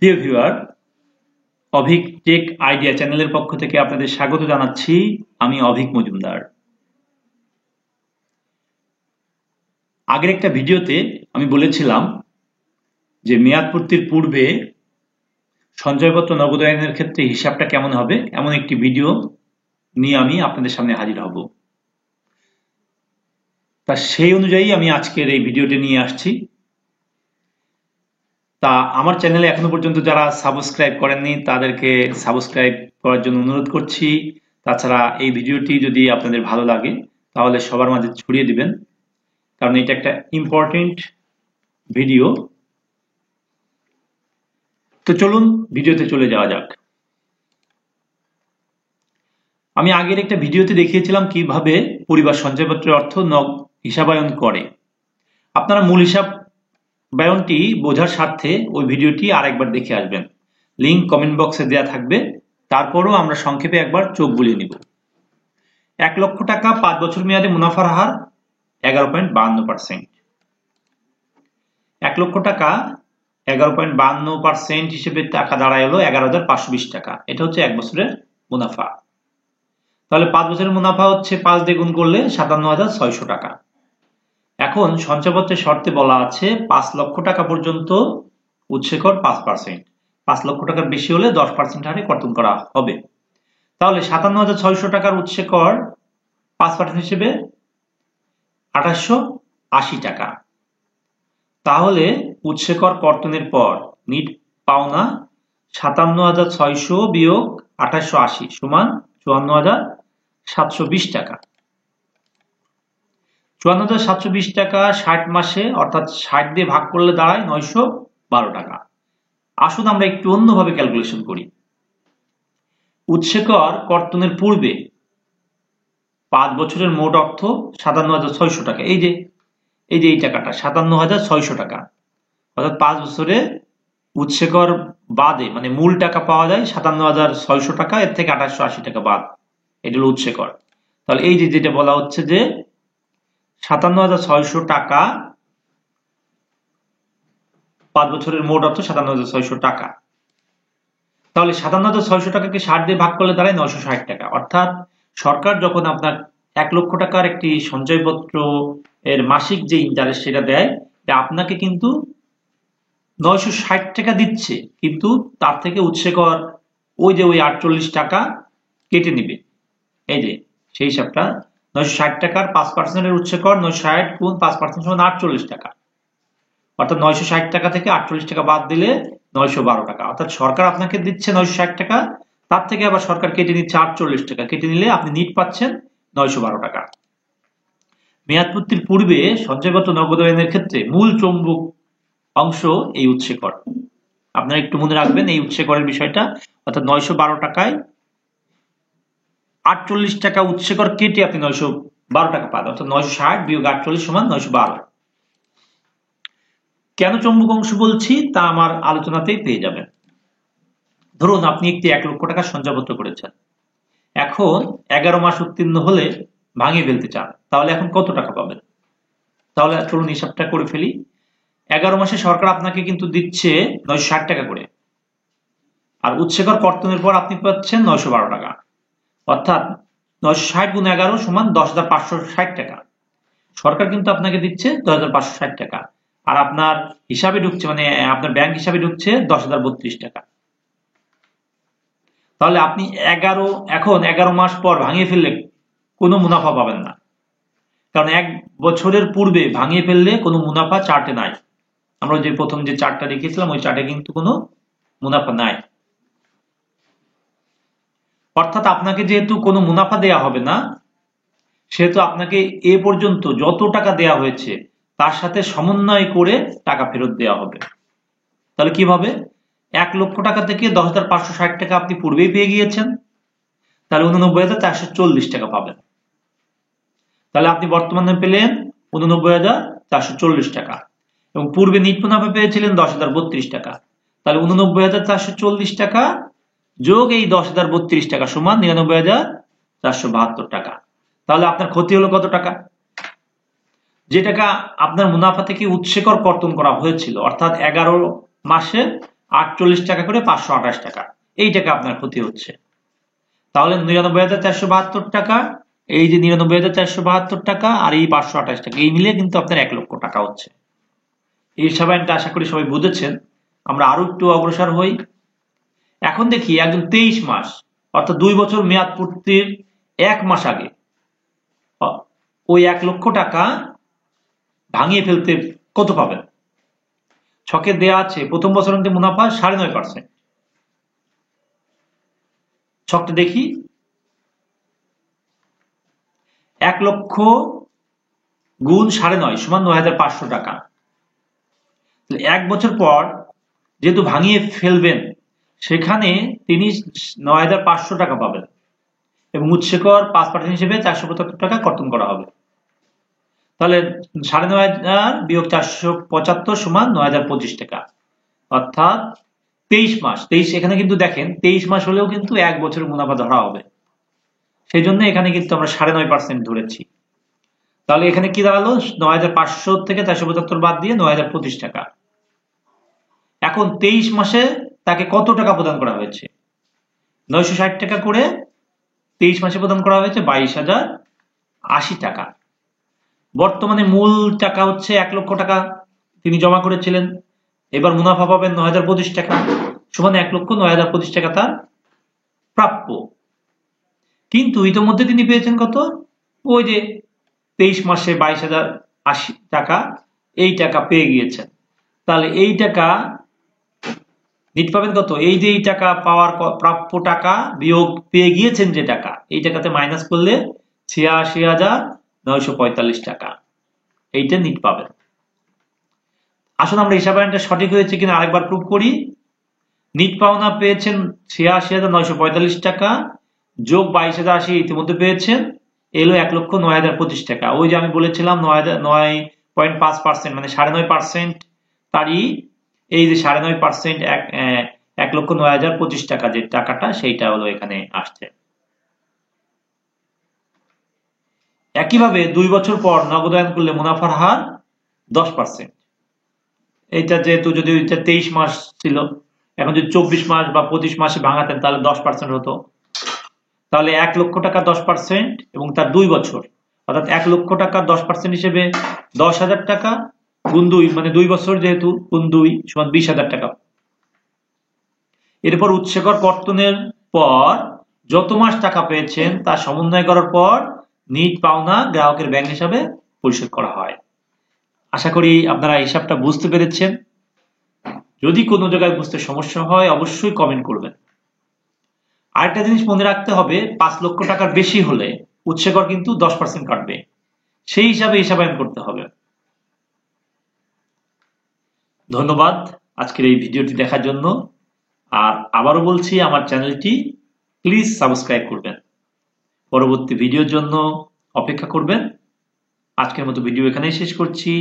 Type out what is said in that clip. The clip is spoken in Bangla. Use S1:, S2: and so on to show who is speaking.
S1: প্রিয় ভিউয়ার, অভিক টেক আইডিয়া চ্যানেলের পক্ষ থেকে আপনাদের স্বাগত জানাচ্ছি। আমি অভিক মজুমদার। আগের একটা ভিডিওতে আমি বলেছিলাম যে মেয়াদপূর্তির পূর্বে সঞ্চয়পত্র নগদায়নের ক্ষেত্রে হিসাবটা কেমন হবে, এমন একটি ভিডিও নিয়ে আমি আপনাদের সামনে হাজির হব। তা সেই অনুযায়ী আমি আজকের এই ভিডিওটি নিয়ে আসছি। তা আমার চ্যানেলে এখনো পর্যন্ত যারা সাবস্ক্রাইব করেননি তাদেরকে সাবস্ক্রাইব করার জন্য অনুরোধ করছি। তাছাড়া এই ভিডিওটি যদি আপনাদের ভালো লাগে তাহলে সবার মাঝে ছড়িয়ে দিবেন, কারণ এটা একটা ইম্পর্টেন্ট ভিডিও। তো চলুন ভিডিওতে চলে যাওয়া যাক। আমি আগের একটা ভিডিওতে দেখিয়েছিলাম কিভাবে পরিবার সঞ্চয়পত্রের অর্থ হিসাবায়ন করে। আপনারা মূল হিসাব বায়নটি বোঝার স্বার্থে ওই ভিডিওটি আরেকবার দেখে আসবেন। লিংক কমেন্ট বক্সে দেওয়া থাকবে। তারপরও আমরা সংক্ষেপে একবার চোখ বুলিয়ে নিব। 1 লক্ষ টাকা 5 বছর মেয়াদে মুনাফার হার 11.52%। 1 লক্ষ টাকা 11.52% হিসেবে টাকা দাঁড়ায় হলো 11,520 টাকা। এটা হচ্ছে 1 বছরের মুনাফা। তাহলে 5 বছরের মুনাফা হচ্ছে 5 দিয়ে গুণ করলে 57,600 টাকা। এখন সঞ্চয়পত্রের শর্তে বলা আছে 5 লক্ষ টাকা পর্যন্ত উৎসেকর 5%। 5 লক্ষ টাকার বেশি হলে 10% হারে কর্তন করা হবে। তাহলে 57,600 টাকার উৎসেকর 5% হিসেবে 2880 টাকা। তাহলে উৎসেকর কর্তনের পর নিট পাওনা 57,600 বিয়োগ 2880 সমান 54,720 টাকা। 54,720 টাকা 60 মাসে অর্থাৎ 60 দিয়ে ভাগ করলে দাঁড়ায় 912 টাকা। আসুন আমরা একটু অন্যভাবে ক্যালকুলেশন করি। উৎসেকর কর্তনের পূর্বে 5 বছরের মোট অর্থ 57,600 টাকা। এই যে এই টাকাটা 57,600 টাকা, অর্থাৎ 5 বছরে উৎসেকর বাদে মানে মূল টাকা পাওয়া যায় 57,600 টাকা, এর থেকে 2880 টাকা বাদ, এটা হলো উৎসেকর। তাহলে এই যে যেটা বলা হচ্ছে যে 57,600 টাকা 5 বছরের মোট অর্থ 57,600 টাকা। তাহলে 57,600 টাকাকে 60 দিয়ে ভাগ করলে দাঁড়ায় 960 টাকা। অর্থাৎ সরকার যখন আপনার 1 লক্ষ টাকার একটি সঞ্চয়পত্র এর মাসিক যে ইন্টারেস্ট সেটা দেয়, আপনাকে কিন্তু 960 টাকা দিচ্ছে, কিন্তু তার থেকে উৎসেকর ওই 48 টাকা কেটে নিবে। এই যে সেই হিসাবটা 960 টাকার 5% এর উৎসেকর 960 গুণ 5% সমান 48 টাকা। অর্থাৎ 960 টাকা থেকে 48 টাকা বাদ দিলে 912 টাকা। অর্থাৎ সরকার আপনাকে দিচ্ছে 960 টাকা, তার থেকে আবার সরকার কেটে নিচ্ছে 48 টাকা। কেটে নিলে আপনি নিট পাচ্ছেন 912 টাকা। মেয়াদপূর্তির পূর্বে সঞ্চয়পত্র নগদায়নের ক্ষেত্রে মূল চৌম্বক অংশ এই উৎসেকর। আপনারা একটু মনে রাখবেন এই উৎসেকরের বিষয়টা। অর্থাৎ 912 টাকায় 48 টাকা উৎসেকর কেটে আপনি 912 টাকা পান। অর্থাৎ 960 বিয়োগ 48 সমান 912। কেন চৌম্বক অংশ বলছি তা আমার আলোচনাতেই পেয়ে যাবেন। ধরুন আপনি একটি 1 লক্ষ টাকা সঞ্চয়পত্র করেছেন, এখন 11 মাস উত্তীর্ণ হলে ভাঙিয়ে ফেলতে চান, তাহলে এখন কত টাকা পাবেন? তাহলে চলুন হিসাবটা করে ফেলি। 11 মাসে সরকার আপনাকে কিন্তু দিচ্ছে 960 টাকা করে, আর উৎসেকর কর্তনের পর আপনি পাচ্ছেন 912 টাকা। অর্থাৎ 960 গুণ 11 সমান 10,560 টাকা। সরকার কিন্তু আপনাকে দিচ্ছে 10,560 টাকা, আর আপনার হিসাবে ঢুকছে মানে আপনার ব্যাংক হিসাবে ঢুকছে 10,032 টাকা। তাহলে আপনি এখন 11 মাস পর ভাঙিয়ে ফেললে কোনো মুনাফা পাবেন না, কারণ 1 বছরের পূর্বে ভাঙিয়ে ফেললে কোনো মুনাফা চার্টে নাই। আমরা যে প্রথম যে চার্টটা দেখিয়েছিলাম ওই চার্টে কিন্তু কোনো মুনাফা নাই। অর্থাৎ আপনাকে যেহেতু কোনো মুনাফা দেয়া হবে না, সেহেতু আপনাকে এ পর্যন্ত যত টাকা দেয়া হয়েছে তার সাথে সমন্বয় করে টাকা ফেরত দেওয়া হবে। তাহলে কিভাবে? 1 লক্ষ টাকা থেকে 10,560 টাকা আপনি পূর্বেই পেয়ে গিয়েছেন, তাহলে 89,440 টাকা পাবেন। তাহলে আপনি বর্তমানে পেলেন 89,440 টাকা, এবং পূর্বে নিট মুনাফা পেয়েছিলেন 10,032 টাকা। তাহলে 89,440 টাকা যোগ এই 10,032 টাকা সমান 99,472 টাকা। তাহলে আপনার ক্ষতি হলো কত টাকা? যে টাকা আপনার মুনাফা থেকে উৎসেকর কর্তন করা হয়েছিল, অর্থাৎ 11 মাসে 48 টাকা করে 528 টাকা, এই টাকা আপনার ক্ষতি হচ্ছে। তাহলে 99,472 টাকা, এই যে 99,472 টাকা আর এই 528 টাকা, এই মিলিয়ে কিন্তু আপনার 1 লক্ষ টাকা হচ্ছে। এই হিসাবটা আশা করি সবাই বুঝেছেন। আমরা আরো একটু অগ্রসর হই। এখন দেখি একজন 23 মাস অর্থাৎ 2 বছর মেয়াদ পূর্তির 1 মাস আগে ওই 1 লক্ষ টাকা ভাঙিয়ে ফেলতে কত পাবেন? ছকে দেয়া আছে প্রথম বছরান্তে মুনাফা 9.5%। ছকটা দেখি। 1 লক্ষ গুণ 9.5 সমান 9,500 টাকা। 1 বছর পর যেহেতু ভাঙিয়ে ফেলবেন, সেখানে তিনি 9,500 টাকা পাবেন এবং উৎসেকর 5% হিসেবে 475 টাকা কর্তন করা হবে। তাহলে 9,500 বিয়োগ 475 সমান 9,025 টাকা, অর্থাৎ 23 মাস। 23 এখানে কিন্তু দেখেন 23 মাস হলেও কিন্তু 1 বছরের মুনাফা ধরা হবে, সেই জন্য এখানে কিন্তু আমরা 9.5% ধরেছি। তাহলে এখানে কি দাঁড়ালো? 9,500 থেকে 475 বাদ দিয়ে 9,025 টাকা। এখন 23 মাসে তাকে কত টাকা প্রদান করা হয়েছে? 960 টাকা করে 23 মাসে প্রদান করা হয়েছে 22,080 টাকা। বর্তমানে মূল টাকা হচ্ছে 1 লক্ষ টাকা তিনি জমা করেছিলেন, এবার মুনাফা পাবেন 9,025 টাকা, সমান 1,09,025 টাকা তার প্রাপ্য। কিন্তু ইতিমধ্যে তিনি পেয়েছেন কত? ওই যে 23 মাসে 22,080 টাকা, এই টাকা পেয়ে গিয়েছেন। তাহলে এই টাকা নিট পাবেন কত? এই যে এই টাকা পাওয়ার প্রাপ্য টাকা বিয়োগ পেয়ে গিয়েছেন যে টাকা, এই টাকাতে মাইনাস করলে 86,945 টাকা, এইটা নিট পাবেন। আসুন আমরা হিসাবায়নটা সঠিক হয়েছে কিনা আরেকবার প্রুভ করি। নিট পাওনা পেয়েছেন 86,945 টাকা যোগ 22,080 ইতিমধ্যে পেয়েছেন, এলো 1,09,025 টাকা। ওই যে আমি বলেছিলাম 9.5% মানে 9.5% তারই এই যে 9.5% 1,09,025 টাকা যে টাকাটা, সেইটা হলো এখানে আসছে। একইভাবে 2 বছর পর নগদায়ন করলে মুনাফার হার 10%। এইটা যেহেতু যদি 23 মাস ছিল, এখন যদি 24 মাস বা 25 মাসে ভাঙাতেন তাহলে 10% হতো। তাহলে 1 লক্ষ টাকা 10% এবং তার 2 বছর, অর্থাৎ 1 লক্ষ টাকা 10% হিসেবে 10,000 টাকা গুণ 2 মানে 2 বছর যেহেতু গুণ 2 সমান 20,000 টাকা। এরপর উৎসেকর কর্তনের পর যত মাস টাকা পেয়েছেন তা সমন্বয় করার পর নিট পাওনা গ্রাহকের ব্যাংক হিসাবে পরিশোধ করা হয়। আশা করি আপনারা হিসাবটা বুঝতে পেরেছেন। যদি কোনো জায়গায় বুঝতে সমস্যা হয় অবশ্যই কমেন্ট করবেন। আরেকটা জিনিস মনে রাখতে হবে, 5 লক্ষ টাকার বেশি হলে উৎসেকর কিন্তু 10% কাটবে, সেই হিসাবে হিসাবায়ন করতে হবে। ধন্যবাদ আজকের এই ভিডিওটি দেখার জন্য। আর আবারও বলছি, আমার চ্যানেলটি প্লিজ সাবস্ক্রাইব করবেন, পরবর্তী ভিডিওর জন্য অপেক্ষা করবেন। আজকের মতো ভিডিও এখানেই শেষ করছি।